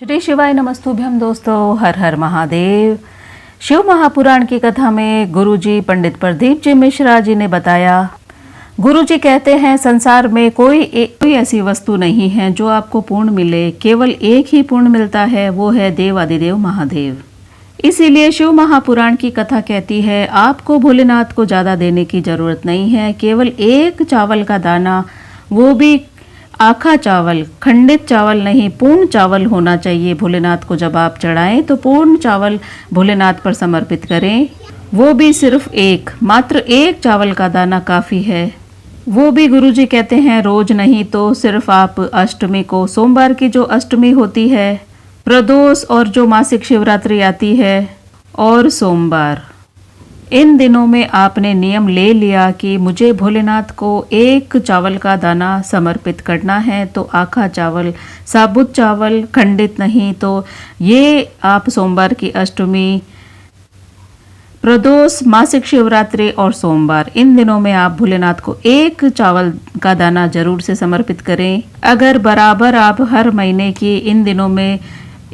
श्री शिवाय नमस्तुभ्यम दोस्तों, हर हर महादेव। शिव महापुराण की कथा में गुरुजी पंडित प्रदीप जी मिश्रा जी ने बताया, गुरुजी कहते हैं संसार में कोई ऐसी वस्तु नहीं है जो आपको पूर्ण मिले, केवल एक ही पूर्ण मिलता है, वो है देवादिदेव महादेव। इसीलिए शिव महापुराण की कथा कहती है आपको भोलेनाथ को ज़्यादा देने की जरूरत नहीं है, केवल एक चावल का दाना, वो भी आखा चावल, खंडित चावल नहीं, पूर्ण चावल होना चाहिए। भोलेनाथ को जब आप चढ़ाएं तो पूर्ण चावल भोलेनाथ पर समर्पित करें, वो भी सिर्फ एक, मात्र एक चावल का दाना काफ़ी है। वो भी गुरुजी कहते हैं रोज नहीं तो सिर्फ आप अष्टमी को, सोमवार की जो अष्टमी होती है, प्रदोष और जो मासिक शिवरात्रि आती है और सोमवार, इन दिनों में आपने नियम ले लिया कि मुझे भोलेनाथ को एक चावल का दाना समर्पित करना है, तो आखा चावल, साबुत चावल, खंडित नहीं। तो ये आप सोमवार की अष्टमी, प्रदोष, मासिक शिवरात्रि और सोमवार, इन दिनों में आप भोलेनाथ को एक चावल का दाना जरूर से समर्पित करें। अगर बराबर आप हर महीने की इन दिनों में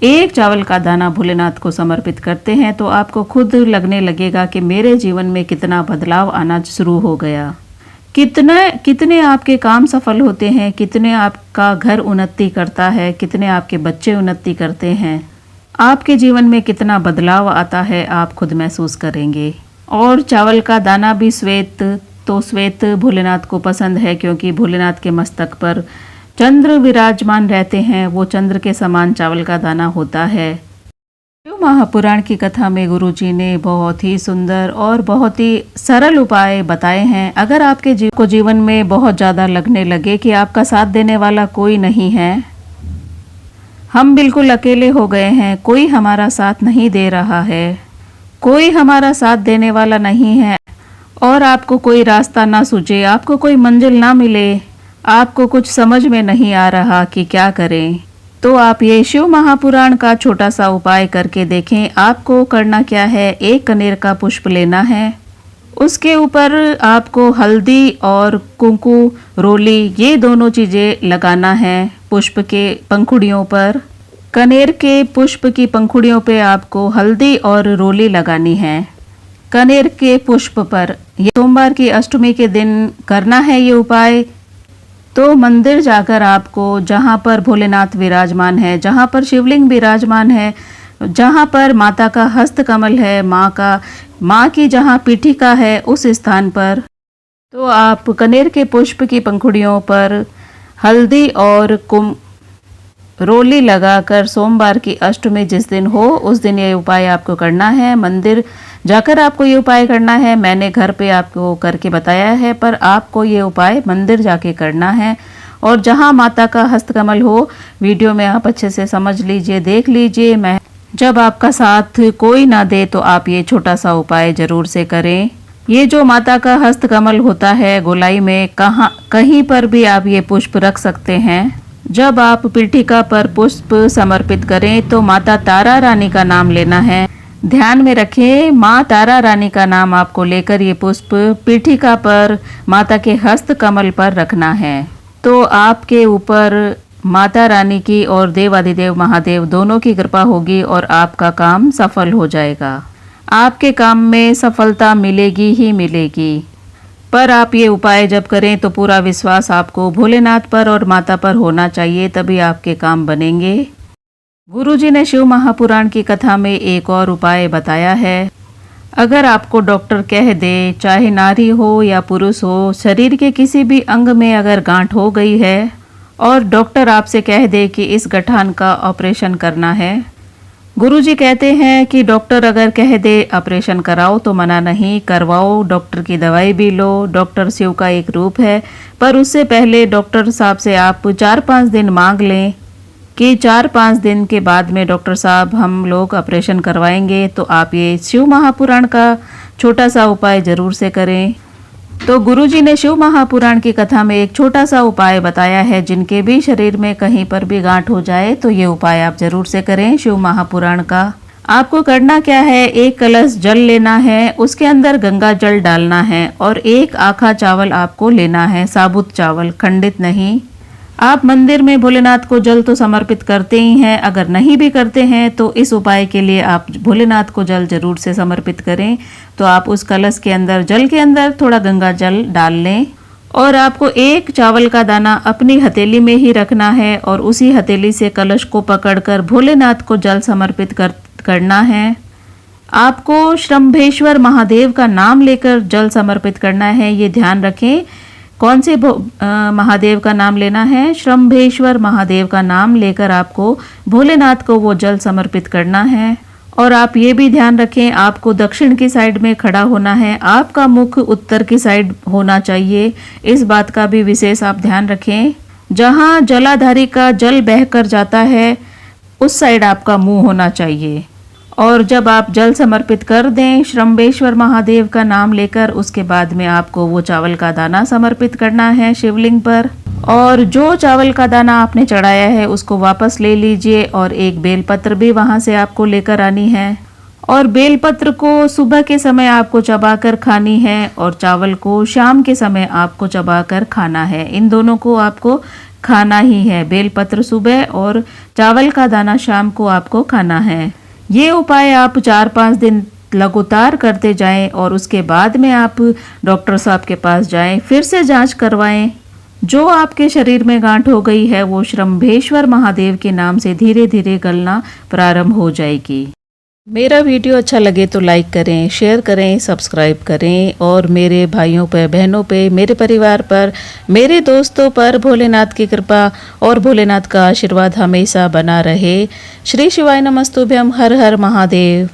एक चावल का दाना भोलेनाथ को समर्पित करते हैं तो आपको खुद लगने लगेगा कि मेरे जीवन में कितना बदलाव आना शुरू हो गया, कितने आपके काम सफल होते हैं, कितने आपका घर उन्नति करता है, कितने आपके बच्चे उन्नति करते हैं, आपके जीवन में कितना बदलाव आता है, आप खुद महसूस करेंगे। और चावल का दाना भी श्वेत, तो श्वेत भोलेनाथ को पसंद है क्योंकि भोलेनाथ के मस्तक पर चंद्र विराजमान रहते हैं, वो चंद्र के समान चावल का दाना होता है। शिव महापुराण की कथा में गुरुजी ने बहुत ही सुंदर और बहुत ही सरल उपाय बताए हैं। अगर आपके जीवन में बहुत ज़्यादा लगने लगे कि आपका साथ देने वाला कोई नहीं है, हम बिल्कुल अकेले हो गए हैं, कोई हमारा साथ नहीं दे रहा है, कोई हमारा साथ देने वाला नहीं है, और आपको कोई रास्ता ना सूझे, आपको कोई मंजिल ना मिले, आपको कुछ समझ में नहीं आ रहा कि क्या करें, तो आप ये शिव महापुराण का छोटा सा उपाय करके देखें। आपको करना क्या है, एक कनेर का पुष्प लेना है, उसके ऊपर आपको हल्दी और कुंकू रोली, ये दोनों चीज़ें लगाना है पुष्प के पंखुड़ियों पर। कनेर के पुष्प की पंखुड़ियों पे आपको हल्दी और रोली लगानी है कनेर के पुष्प पर। ये सोमवार की अष्टमी के दिन करना है ये उपाय। तो मंदिर जाकर आपको, जहाँ पर भोलेनाथ विराजमान है, जहाँ पर शिवलिंग विराजमान है, जहाँ पर माता का हस्त कमल है, माँ की जहाँ पीठिका है, उस स्थान पर तो आप कनेर के पुष्प की पंखुड़ियों पर हल्दी और रोली लगाकर सोमवार की अष्टमी जिस दिन हो उस दिन ये उपाय आपको करना है। मंदिर जाकर आपको ये उपाय करना है। मैंने घर पे आपको करके बताया है, पर आपको ये उपाय मंदिर जाके करना है। और जहाँ माता का हस्तकमल हो, वीडियो में आप अच्छे से समझ लीजिए, देख लीजिए। मैं जब आपका साथ कोई ना दे तो आप ये छोटा सा उपाय जरूर से करें। ये जो माता का हस्तकमल होता है, गोलाई में कहीं पर भी आप ये पुष्प रख सकते हैं। जब आप पीठिका पर पुष्प समर्पित करें तो माता तारा रानी का नाम लेना है। ध्यान में रखें, माँ तारा रानी का नाम आपको लेकर ये पुष्प पीठिका पर माता के हस्त कमल पर रखना है। तो आपके ऊपर माता रानी की और देवादिदेव महादेव दोनों की कृपा होगी और आपका काम सफल हो जाएगा। आपके काम में सफलता मिलेगी ही मिलेगी। पर आप ये उपाय जब करें तो पूरा विश्वास आपको भोलेनाथ पर और माता पर होना चाहिए, तभी आपके काम बनेंगे। गुरुजी ने शिव महापुराण की कथा में एक और उपाय बताया है। अगर आपको डॉक्टर कह दे, चाहे नारी हो या पुरुष हो, शरीर के किसी भी अंग में अगर गांठ हो गई है और डॉक्टर आपसे कह दे कि इस गठान का ऑपरेशन करना है, गुरुजी कहते हैं कि डॉक्टर अगर कह दे ऑपरेशन कराओ तो मना नहीं, करवाओ, डॉक्टर की दवाई भी लो। डॉक्टर शिव का एक रूप है, पर उससे पहले डॉक्टर साहब से आप 4-5 दिन मांग लें कि 4-5 दिन के बाद में डॉक्टर साहब हम लोग ऑपरेशन करवाएंगे। तो आप ये शिव महापुराण का छोटा सा उपाय जरूर से करें। तो गुरुजी ने शिव महापुराण की कथा में एक छोटा सा उपाय बताया है, जिनके भी शरीर में कहीं पर भी गांठ हो जाए तो ये उपाय आप जरूर से करें शिव महापुराण का। आपको करना क्या है, एक कलश जल लेना है, उसके अंदर गंगा जल डालना है और एक आखा चावल आपको लेना है, साबुत चावल, खंडित नहीं। आप मंदिर में भोलेनाथ को जल तो समर्पित करते ही हैं, अगर नहीं भी करते हैं तो इस उपाय के लिए आप भोलेनाथ को जल जरूर से समर्पित करें। तो आप उस कलश के अंदर, जल के अंदर थोड़ा गंगा जल डाल लें और आपको एक चावल का दाना अपनी हथेली में ही रखना है और उसी हथेली से कलश को पकड़कर भोलेनाथ को जल समर्पित करना है। आपको श्रम्भेश्वर महादेव का नाम लेकर जल समर्पित करना है, ये ध्यान रखें। कौन से महादेव का नाम लेना है? श्रम्भेश्वर महादेव का नाम लेकर आपको भोलेनाथ को वो जल समर्पित करना है। और आप ये भी ध्यान रखें, आपको दक्षिण की साइड में खड़ा होना है, आपका मुख उत्तर की साइड होना चाहिए। इस बात का भी विशेष आप ध्यान रखें। जहाँ जलाधारी का जल बहकर जाता है उस साइड आपका मुंह होना चाहिए। और जब आप जल समर्पित कर दें श्रम्भेश्वर महादेव का नाम लेकर, उसके बाद में आपको वो चावल का दाना समर्पित करना है शिवलिंग पर। और जो चावल का दाना आपने चढ़ाया है उसको वापस ले लीजिए और एक बेलपत्र भी वहां से आपको लेकर आनी है। और बेलपत्र को सुबह के समय आपको चबाकर खानी है और चावल को शाम के समय आपको चबाकर खाना है। इन दोनों को आपको खाना ही है, बेलपत्र सुबह और चावल का दाना शाम को आपको खाना है। ये उपाय आप 4-5 दिन लगातार करते जाएं और उसके बाद में आप डॉक्टर साहब के पास जाएं, फिर से जांच करवाएं। जो आपके शरीर में गांठ हो गई है वो श्रम्भेश्वर महादेव के नाम से धीरे धीरे गलना प्रारंभ हो जाएगी। मेरा वीडियो अच्छा लगे तो लाइक करें, शेयर करें, सब्सक्राइब करें और मेरे भाइयों पर, बहनों पे, मेरे परिवार पर, मेरे दोस्तों पर भोलेनाथ की कृपा और भोलेनाथ का आशीर्वाद हमेशा बना रहे। श्री शिवाय नमस्तुभ्यम। हर हर महादेव।